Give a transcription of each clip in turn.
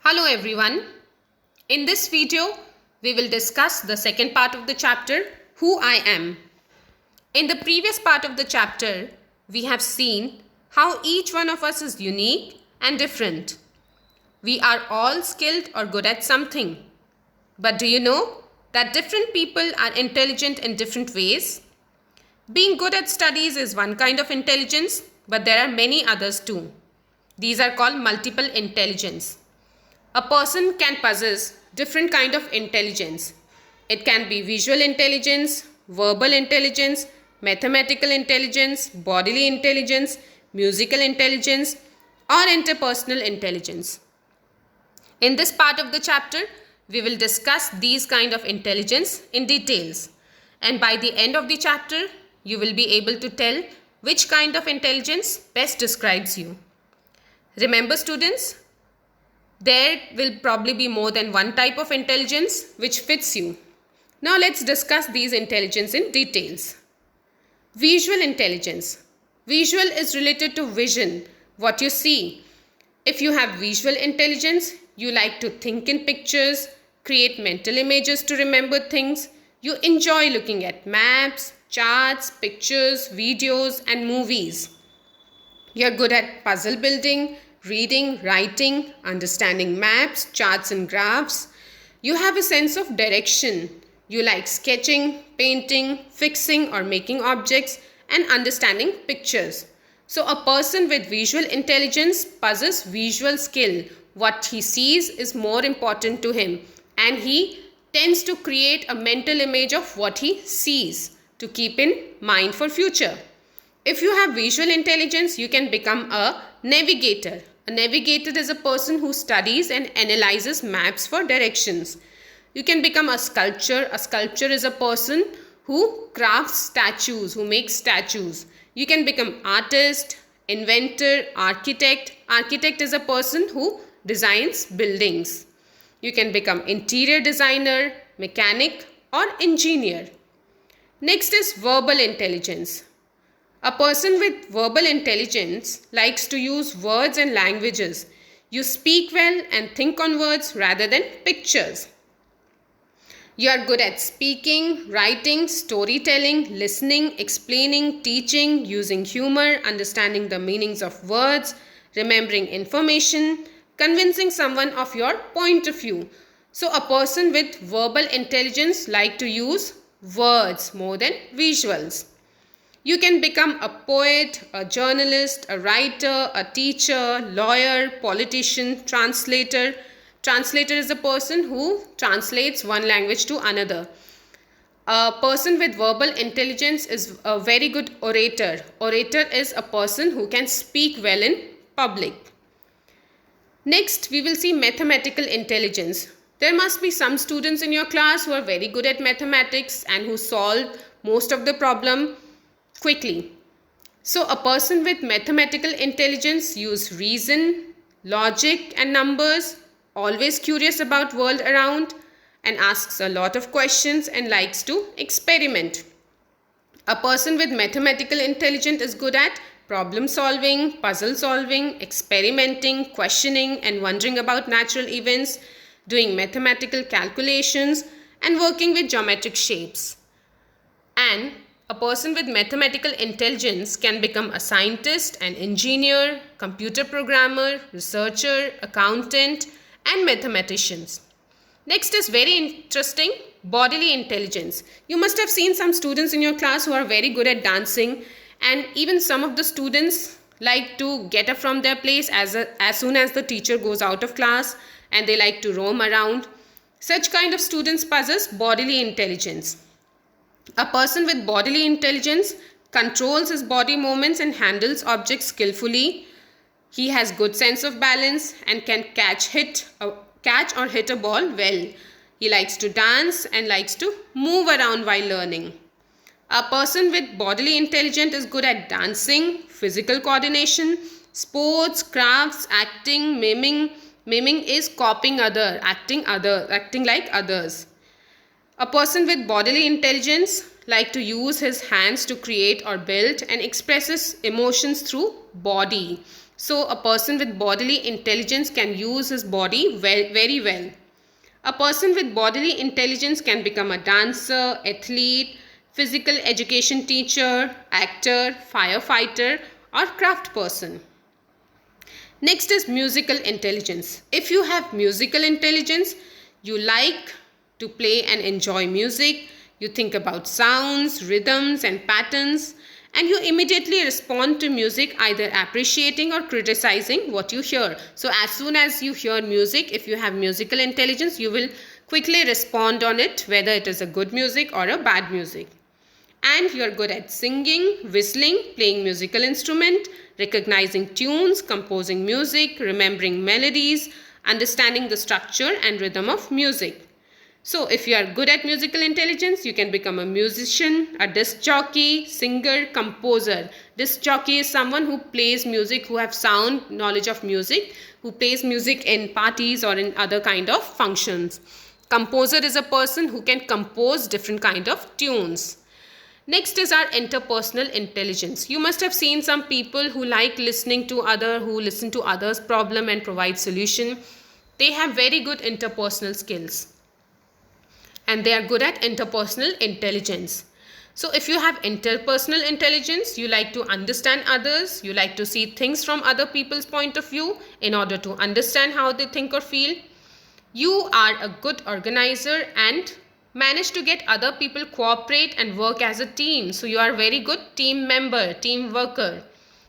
Hello everyone. In this video, we will discuss the second part of the chapter, Who I Am. In the previous part of the chapter, we have seen how each one of us is unique and different. We are all skilled or good at something. But do you know that different people are intelligent in different ways? Being good at studies is one kind of intelligence, but there are many others too. These are called multiple intelligence. A person can possess different kind of intelligence. It can be visual intelligence, verbal intelligence, mathematical intelligence, bodily intelligence, musical intelligence, or interpersonal intelligence. In this part of the chapter, we will discuss these kind of intelligence in details. And by the end of the chapter, you will be able to tell which kind of intelligence best describes you. Remember students, there will probably be more than one type of intelligence which fits you. Now let's discuss these intelligence in details. Visual intelligence. Visual is related to vision, what you see. If you have visual intelligence, you like to think in pictures, create mental images to remember things. You enjoy looking at maps, charts, pictures, videos, and movies. You're good at puzzle building, reading, writing, understanding maps, charts and graphs. You have a sense of direction. You like sketching, painting, fixing or making objects and understanding pictures. So a person with visual intelligence possesses visual skill. What he sees is more important to him and he tends to create a mental image of what he sees to keep in mind for future. If you have visual intelligence, you can become a navigator. A navigator is a person who studies and analyzes maps for directions. You can become a sculptor. A sculptor is a person who crafts statues, who makes statues. You can become artist, inventor, architect. Architect is a person who designs buildings. You can become interior designer, mechanic or engineer. Next is verbal intelligence. A person with verbal intelligence likes to use words and languages. You speak well and think on words rather than pictures. You are good at speaking, writing, storytelling, listening, explaining, teaching, using humor, understanding the meanings of words, remembering information, convincing someone of your point of view. So a person with verbal intelligence likes to use words more than visuals. You can become a poet, a journalist, a writer, a teacher, lawyer, politician, translator. Translator is a person who translates one language to another. A person with verbal intelligence is a very good orator. Orator is a person who can speak well in public. Next, we will see mathematical intelligence. There must be some students in your class who are very good at mathematics and who solve most of the problem quickly. So a person with mathematical intelligence use reason, logic and numbers, always curious about world around and asks a lot of questions and likes to experiment. A person with mathematical intelligence is good at problem solving, puzzle solving, experimenting, questioning and wondering about natural events, doing mathematical calculations and working with geometric shapes. And a person with mathematical intelligence can become a scientist, an engineer, computer programmer, researcher, accountant, and mathematicians. Next is very interesting, bodily intelligence. You must have seen some students in your class who are very good at dancing, and even some of the students like to get up from their place as soon as the teacher goes out of class, and they like to roam around. Such kind of students possess bodily intelligence. A person with bodily intelligence controls his body movements and handles objects skillfully. He has good sense of balance and can catch or hit a ball well. He likes to dance and likes to move around while learning. A person with bodily intelligence is good at dancing, physical coordination, sports, crafts, acting, miming. Miming is copying acting like others. A person with bodily intelligence likes to use his hands to create or build and expresses emotions through body. So a person with bodily intelligence can use his body very well. A person with bodily intelligence can become a dancer, athlete, physical education teacher, actor, firefighter, or craft person. Next is musical intelligence. If you have musical intelligence, you like to play and enjoy music, you think about sounds, rhythms, and patterns, and you immediately respond to music, either appreciating or criticizing what you hear. So as soon as you hear music, if you have musical intelligence, you will quickly respond on it, whether it is a good music or a bad music. And you are good at singing, whistling, playing musical instrument, recognizing tunes, composing music, remembering melodies, understanding the structure and rhythm of music. So if you are good at musical intelligence, you can become a musician, a disc jockey, singer, composer. Disc jockey is someone who plays music, who have sound knowledge of music, who plays music in parties or in other kind of functions. Composer is a person who can compose different kind of tunes. Next is our interpersonal intelligence. You must have seen some people who like listening to who listen to others' problem and provide solution. They have very good interpersonal skills. And they are good at interpersonal intelligence. So if you have interpersonal intelligence, you like to understand others, you like to see things from other people's point of view in order to understand how they think or feel. You are a good organizer and manage to get other people cooperate and work as a team. So you are a very good team member, team worker.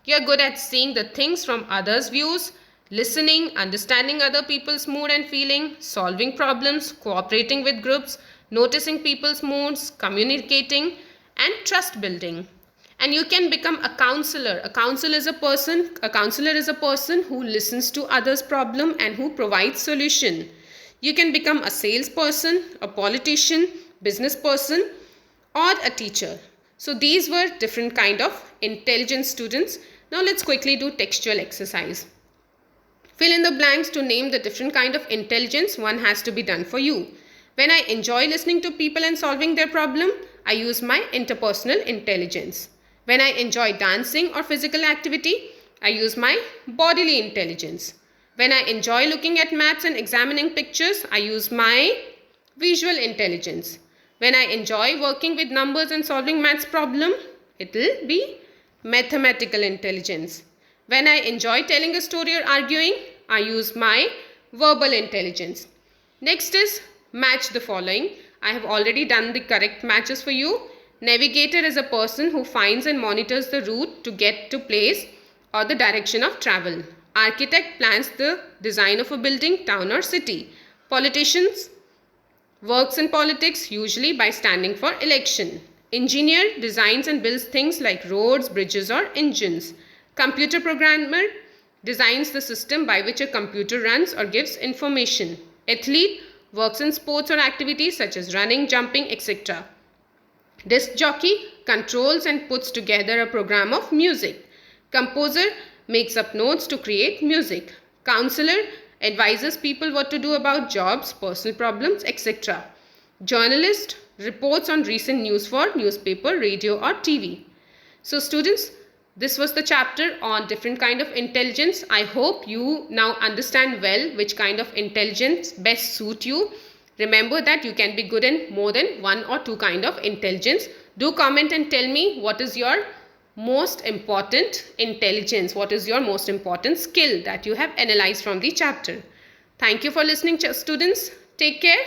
You are good at seeing the things from others' views, listening, understanding other people's mood and feeling, solving problems, cooperating with groups, noticing people's moods, communicating, and trust building. And you can become a counselor. A counselor is a person who listens to others' problem and who provides solution. You can become a salesperson, a politician, business person, or a teacher. So these were different kind of intelligence students. Now let's quickly do textual exercise. Fill in the blanks to name the different kind of intelligence. One has to be done for you. When I enjoy listening to people and solving their problem, I use my interpersonal intelligence. When I enjoy dancing or physical activity, I use my bodily intelligence. When I enjoy looking at maps and examining pictures, I use my visual intelligence. When I enjoy working with numbers and solving maths problem, it will be mathematical intelligence. When I enjoy telling a story or arguing, I use my verbal intelligence. Next is match the following. I have already done the correct matches for you. Navigator is a person who finds and monitors the route to get to place or the direction of travel. Architect plans the design of a building, town or city. Politicians works in politics usually by standing for election. Engineer designs and builds things like roads, bridges or engines. Computer programmer designs the system by which a computer runs or gives information. Athlete works in sports or activities such as running, jumping, etc. Disc jockey controls and puts together a program of music. Composer makes up notes to create music. Counselor advises people what to do about jobs, personal problems, etc. Journalist reports on recent news for newspaper, radio or TV. So students, this was the chapter on different kind of intelligence. I hope you now understand well which kind of intelligence best suit you. Remember that you can be good in more than one or two kind of intelligence. Do comment and tell me what is your most important intelligence, what is your most important skill that you have analyzed from the chapter. Thank you for listening, students. Take care.